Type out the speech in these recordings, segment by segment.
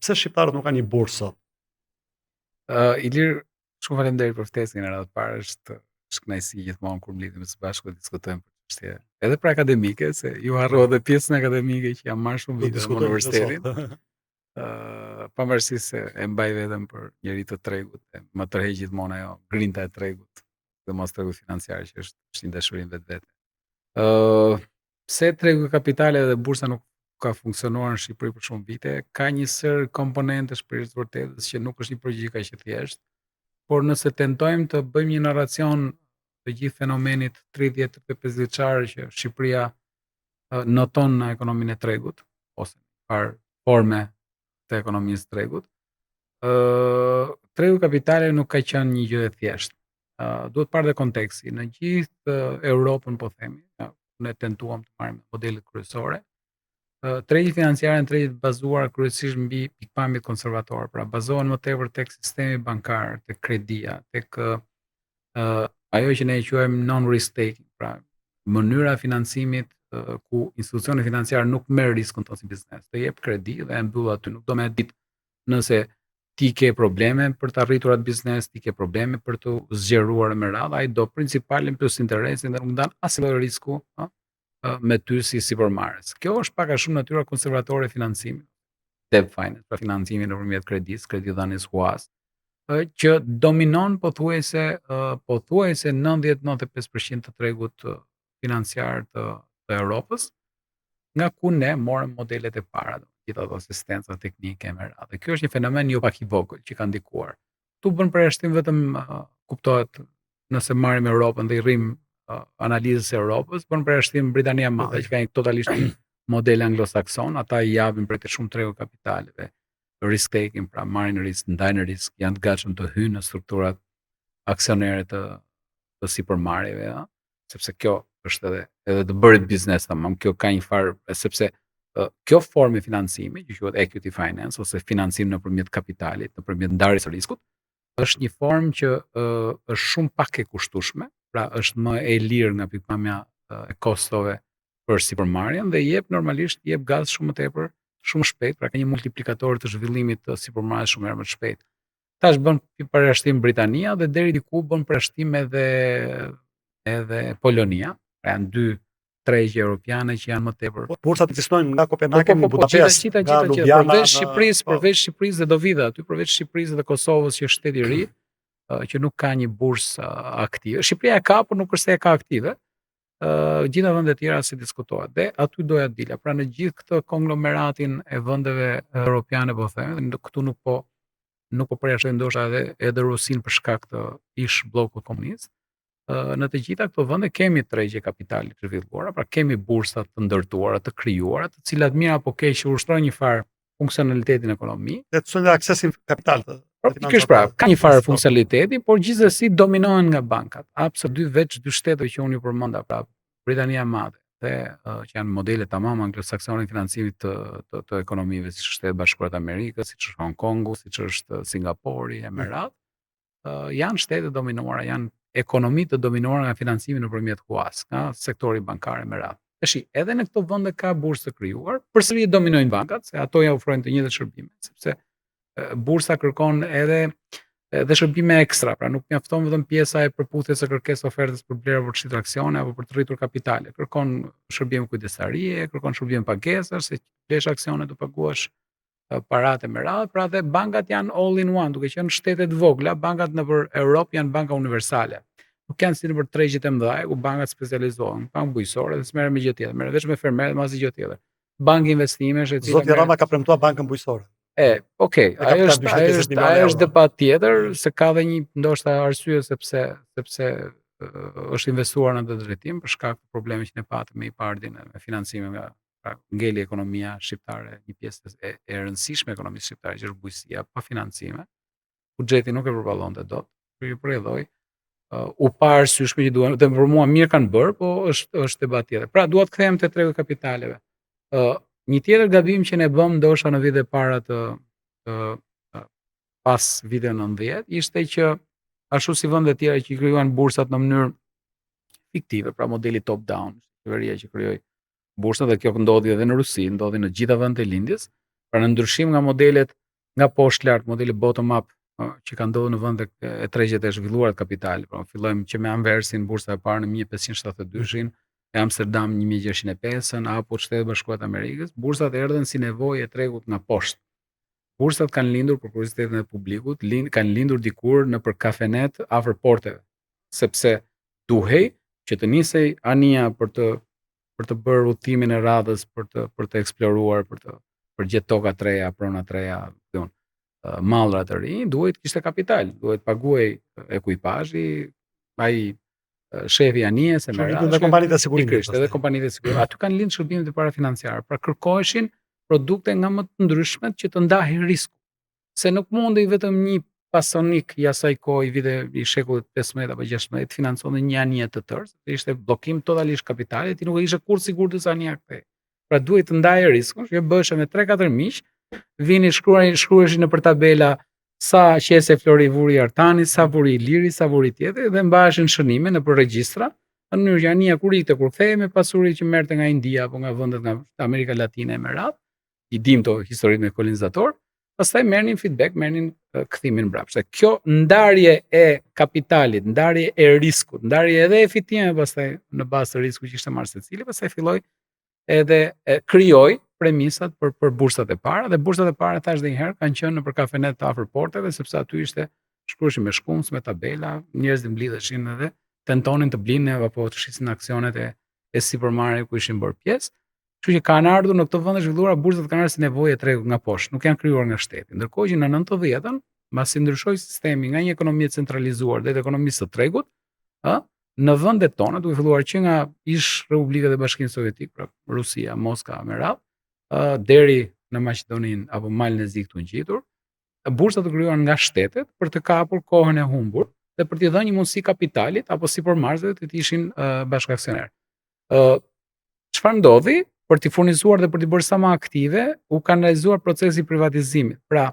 Pse shqiptarët nuk kanë një bursë sot? Ilir, shumë faleminderit për ftesën e radhës parë, është kënaqësi gjithmonë kur mlidhemi së bashku të diskutojmë për çështje edhe për akademike, se ju harrova edhe pjesën akademike që jam marrë shumë Do vite në diskutojmë që universitetin. sot. Pavarësisht se e mbaj veten për njeri të tregut, e më tërheq gjithmonë ajo grinta e tregut, dhe mos tregu financiar që është një dashuri në vetvete. Pse tregu i kapitaleve dhe bursa nuk ka funksionuar në Shqipëri për shumë vite, ka një sër komponentesh për të vërtetës që nuk është një përgjigje kaq e thjeshtë, por nëse tentojmë të bëjmë një narracion të gjithë fenomenit 30-35 vjeçar që Shqipëria noton në ekonominë e tregut, ose par forme të ekonomisë së tregut, tregu i kapitaleve nuk ka qenë një gjë e thjeshtë. Duhet parë dhe konteksti. Në gjithë Europën, po themi, ne tentuam të marrim modelet kryesore. Tregi financiar janë tregi të bazuar kryesisht mbi pikpamjet konservatore, pra bazohen më tepër tek sistemi bankar, tek kredia, tek ajo që ne e quajmë non-risk taking, pra mënyra e financimit ku institucioni financiar nuk merr riskun tonë si biznes, të jep kredi dhe e mbyll aty, nuk do më ditë nëse ti ke probleme për të arritur atë biznes, ti ke probleme për të zgjeruar me radhë, ai do principalin plus interesin dhe nuk dan asnjë risku, me ty si sipërmarrës. Kjo është pak a shumë natyra konservatore e financimit. Debt finance, pra financimi nëpërmjet kredisë, kredidhënies huas, që dominon pothuajse 90-95% të tregut financiar të Europës, nga ku ne morëm modelet e para, gjithë ato asistenca teknike me radhë. Kjo është një fenomen jo pak i vogël që ka ndikuar. Tu bën përjashtim vetëm kuptohet nëse marrim Europën dhe i rrim analizës e Europës, bën përjashtim Britania e Madhe, që ka një totalisht model anglosakson, ata i japin për të shumë tregu kapitaleve, risk taking, pra marrin risk, ndajnë risk, janë të gatshëm të hyjnë në strukturat aksionere të sipërmarrjeve, sepse kjo është edhe të bërit biznes tamam, kjo ka një farë, sepse kjo formë e financimi, që quhet equity finance ose financim nëpërmjet kapitalit, nëpërmjet ndarjes së riskut, është një formë që është shumë pak e kushtueshme, pra është më e lirë nga pikpamja e kostove për sipërmarrjen dhe jep normalisht gaz shumë më tepër, shumë shpejt, pra ka një multiplikator të zhvillimit të sipërmarrjes shumë më shpejt. Tash bën përjashtim Britania dhe deri diku bën përjashtim edhe Polonia, pra janë dy tregje europiane që janë më tepër. Bursat ekzistojnë nga Kopenhagen në Budapest, nga Ljubljana, përveç Shqipërisë dhe do vi aty, përveç Shqipërisë dhe Kosovës që është shteti i ri, që nuk ka një bursë aktive. Shqipëria e ka, por nuk është se e ka aktive. Gjitha vendet e tjera se diskutohet. Dhe aty doja të dilja. Pra në gjithë këtë konglomeratin e vendeve europiane, po them, këtu nuk po përjashtojmë ndoshta edhe Rusin për shkak të ish bllokut komunist. Në të gjitha këto vende kemi tregje kapitali të zhvilluara, pra kemi bursa të ndërtuara, të krijuara, të cilat mirë apo keq ushtrojnë një farë funksionalitetin e ekonomisë. Dhe të çojnë aksesin kapital të Pikërisht pra, ka një farë funksionaliteti, por gjithsesi dominohen nga bankat. Absolutisht veç dy shteteve që unë ju përmenda, pra Britania e Madhe dhe që janë modele tamam anglosaksone financimit të ekonomive, siç është Shtetet Bashkuara të Amerikës, siç është Hong Kongu, siç është Singapori e me radhë, janë shtete dominuara, janë ekonomi të dominuara nga financimi nëpërmjet huas, nga sektori bankar me radhë. Tashi, edhe në këto vende ka bursë të krijuar, përsëri dominojnë bankat, se ato ja ofrojnë të njëjtat shërbime, sepse bursa kërkon edhe shërbime ekstra, pra nuk mjafton vetëm pjesa e përputhjes së kërkesës ofertës për blerë për çitur aksione apo për të rritur kapitale. Kërkon shërbime kujdestarie, kërkon shërbime pagesash, se blesh aksione të paguash paratë me radhë, pra dhe bankat janë all in one, duke qenë shtete të vogla, bankat nëpër Europë janë banka universale. Nuk janë si nëpër tregjet e mëdha, ku bankat specializohen, bankë bujqësore dhe s'merren me gjë tjetër, merren vetëm me fermer dhe me asnjë gjë tjetër. Bankë investimesh e cila Zoti Rama ka premtuar bankën bujqësore. Okej, ajo është debat tjetër, se ka dhe një ndoshta arsye sepse është investuar në atë drejtim për shkak të problemeve që ne patëm me IPARD-in me financime nga ngeli ekonomia shqiptare, një pjesë e rëndësishme e ekonomisë shqiptare që është bujqësia pa financime. Buxheti nuk e përballonte dot. Ju përjelloj. U pa arsyeshme që duan, dhe për mua mirë kanë bërë, po është debat tjetër. Pra dua të kthehem te tregu i kapitaleve. Një tjetër gabim që ne bëm ndoshta në vitet e para të pas viteve 90 ishte që ashtu si vendet e tjera që krijuan bursat në mënyrë fiktive, pra modeli top down, qeveria që krijoi bursat, dhe kjo ndodhi edhe në Rusi, ndodhi në gjitha vendet e lindjes, pra në ndryshim nga modelet nga poshtë lart, modeli bottom up që ka ndodhur në vendet e tregjet e zhvilluara të kapitalit. Pra, fillojmë që me Anversin, bursa e parë në 1572-shin, e Amsterdam 1605-ën, apo Shtetet Bashkuara të Amerikës, bursat erdhen si nevojë e tregut nga poshtë. Bursat kanë lindur për kuriozitetin e publikut, kanë lindur dikur në për kafenet afër porteve, sepse duhej që të nisej ania për të bërë udhëtimin e radhës, për të eksploruar, për gjetë toka të reja, prona të reja, mallra të rinj, duhet kishte kapital, duhet paguaj ekuipazhi, ai shefi anijes e merr edhe kompanitë e sigurimit. Edhe kompanitë e sigurimit. Aty kanë lindur shërbimet e parafinanciare, pra kërkoheshin produkte nga më të ndryshmet që të ndahin risku. Se nuk mundej vetëm një pasonik i asaj kohe i shekullit 15 apo 16 të financonte një anije të tërë, sepse ishte bllokim totalisht kapitalit, ti nuk e ishe kurrë sigurt se ania kthej. Pra duhet të ndajë riskun, që bëheshe me 3-4 miq, vini shkruheshin nëpër tabela sa qese Flori vuri Artani, sa vuri Iliri, sa vuri tjetri, dhe mbaheshin shënime nëpër regjistra, në mënyrë që ania kur ikte, kur kthehej me pasuri që merrte nga India apo nga vendet nga Amerika Latine me radhë, i dim to historinë me kolonizator, pastaj merrnin feedback, merrnin kthimin mbrapsht. Kjo ndarje e kapitalit, ndarje e riskut, ndarje edhe e fitime pastaj në bazë të riskut që ishte marrë secili, pastaj filloi edhe krijoi premisat për bursat e para, dhe bursat e para, thash edhe një herë, kanë qenë nëpër kafenet të afër porteve, sepse aty shkruheshin me shkunc, me tabela, njerëzit mblidheshin edhe tentonin të blinin apo të shisin aksionet e sipërmarrjeve ku ishin bërë pjesë. Kështu që kanë ardhur në këto vende zhvilluara, bursat kanë ardhur si nevojë e tregut nga poshtë, nuk janë krijuar nga shteti. Ndërkohë që në 90-ën, mbasi ndryshoi sistemi nga një ekonomi e centralizuar drejt ekonomisë së tregut, në vendet tona, duke filluar që nga ish Republikat e Bashkimit Sovjetik, pra Rusia, Moska me radhë, deri në Maqedoninë apo Malin e Zi këtu ngjitur, bursat u krijuan nga shtetet për të kapur kohën e humbur dhe për t'i dhënë një mundësi kapitalit apo sipërmarrësve të ishin bashkaksioner. Çfarë ndodhi? Për t'i furnizuar dhe për t'i bërë sa më aktive, u kanë realizuar procesi i privatizimit. Pra,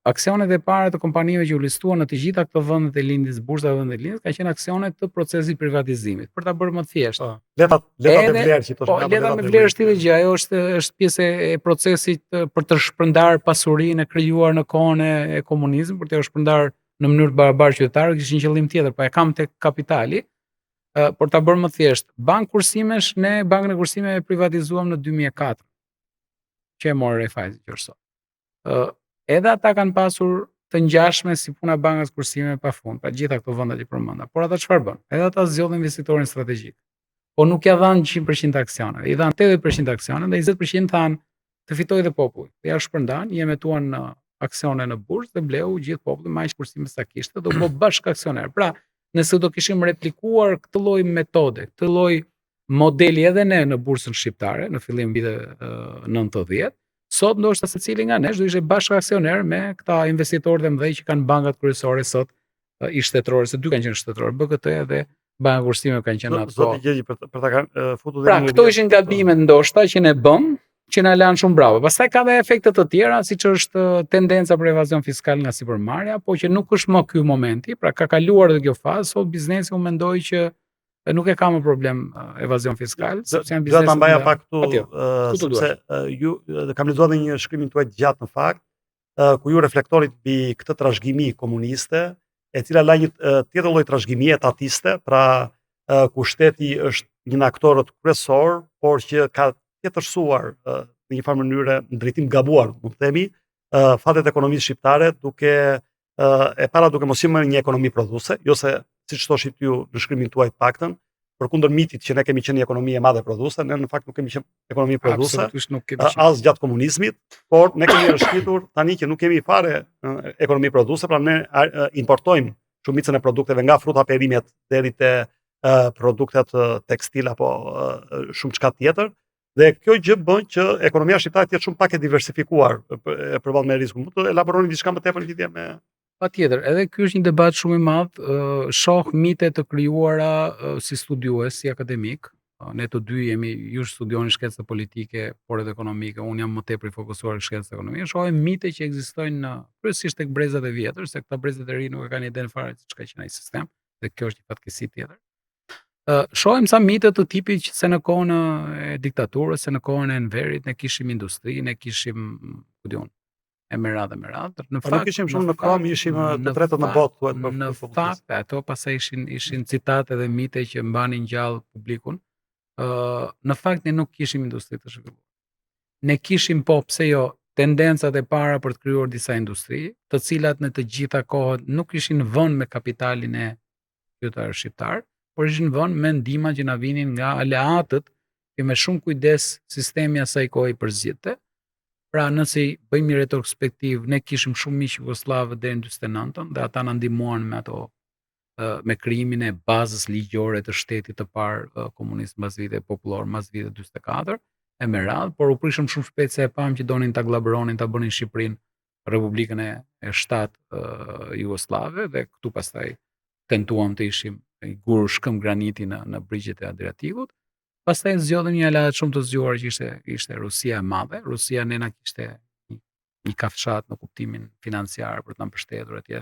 aksionet e para të kompanive që u listuan në të gjitha këto vendet e lindjes, bursat e vendet e lindjes, kanë qenë aksionet të procesit privatizimit, për ta bërë më të thjeshtë. Letat e vlerë që thosh. Letat me vlerë është tjetër gjë, ajo është pjesë e procesit për të shpërndar pasurinë e krijuar në kohën e komunizmit, për të shpërndar në mënyrë të barabartë qytetarëve, kishte një qëllim tjetër, pa e kam tek kapitali. Por ta bërë më thjesht, Bankë Kursimesh, ne Bankën e Kursimeve e privatizuam në 2004, që e morë Raiffeisen qërësot. Edhe ata kanë pasur të ngjashme si puna Bankës Kursimeve pa fund, pra gjitha këto vende që përmenda. Por ata çfarë bën? Edhe ata zgjodhin investitorin strategjik. Po nuk ja dhanë 100% aksioneve, i dhanë 80% aksioneve dhe 20% thanë të fitojë dhe populli. Dhe ja shpërndan, i emetuan në aksione në bursë dhe bleu gjithë populli me aq kursime sa kishte, do bë bashkë aksioner. Pra, nëse do kishim replikuar këtë lloj metode, këtë lloj modeli edhe ne në bursën shqiptare në fillim viteve 90, sot ndoshta secili nga ne do ishte bashkë aksioner me këta investitorë të mëdhenj që kanë bankat kryesore sot i shtetërore, se dy kanë qenë shtetërore, BKT dhe Banka e Kursimeve kanë qenë ato. Zoti Gjergj për ta futur Pra, këto ishin gabimet ndoshta që ne bëm, që na lanë shumë bravo. Pastaj ka dhe efekte të tjera, siç është tendenca për evazion fiskal nga sipërmarrja, po që nuk është më ky momenti, pra ka kaluar edhe kjo fazë, sot biznesi u mendoi që nuk e ka më problem evazion fiskal, sepse janë biznese. Do ta mbaja pak këtu, sepse ju kam lexuar një shkrimin tuaj gjatë në fakt, ku ju reflektorit mbi këtë trashëgimi komuniste, e cila la një tjetër lloj trashëgimie etatiste, pra ku shteti është një aktor kryesor, por që ka tjetërsuar në një farë mënyrë në drejtim gabuar, mund të themi, fatet e ekonomisë shqiptare duke mos qenë një ekonomi prodhuese, jo se siç thoshit ju në shkrimin tuaj të paktën, përkundër mitit që ne kemi qenë një ekonomi e madhe prodhuese, ne në fakt nuk kemi qenë ekonomi prodhuese, as gjatë komunizmit, por ne kemi rishqitur tani që nuk kemi fare ekonomi prodhuese, pra ne importojmë shumicën e produkteve nga fruta perimet deri te produktet tekstil apo shumë çka tjetër. Dhe kjo gjë bën që ekonomia shqiptare të jetë shumë pak e diversifikuar përballë me rrezikun. Mund të elaboroni diçka më tepër në lidhje me? Patjetër, edhe ky është një debat shumë i madh. Shoh mite të krijuara si studiues, si akademik. Ne të dy ju studioni shkencë politike, por edhe ekonomike. Unë jam më tepër i fokusuar në shkencë ekonomike. Shohim mite që ekzistojnë kryesisht tek brezat e vjetër, se këta brezat e ri nuk e kanë iden fare se çka që ai sistem, dhe kjo është një fatkeqësi tjetër. Shohim sa mite të tipit që se në kohën e diktaturës, se në kohën e Enverit ne kishim industri, ne kishim e me radhë. Në Po nuk fakt, ishim shumë në kom, ishim të tretët në botë, thuhet për në publikisë. fakt, ato pastaj ishin citate dhe mite që mbanin gjallë publikun. Në fakt ne nuk kishim industri të zhvilluar. Ne kishim pse jo tendencat e para për të krijuar disa industri, të cilat në të gjitha kohët nuk ishin vënë me kapitalin e qytetarëve shqiptar, por ishin vënë me ndihma që na vinin nga aleatët që me shumë kujdes sistemi asaj kohe i përzgjidhte. Pra nëse i bëjmë një retrospektiv, ne kishim shumë miq jugosllavë deri në 49-ën dhe ata na ndihmuan me ato me krijimin e bazës ligjore të shtetit të parë komunist mbas viteve popullor, mbas viteve 44 e me radhë, por u prishëm shumë shpejt se e pam që donin ta glabëronin, ta bënin Shqipërinë Republikën e 7 jugoslave dhe këtu pastaj tentuam të ishim i gur shkëm graniti në brigjet e Adriatikut. Pastaj zgjodhëm një aleat shumë të zgjuar që ishte Rusia e Madhe. Rusia ne na kishte një kafshat në kuptimin financiar për të na mbështetur atje.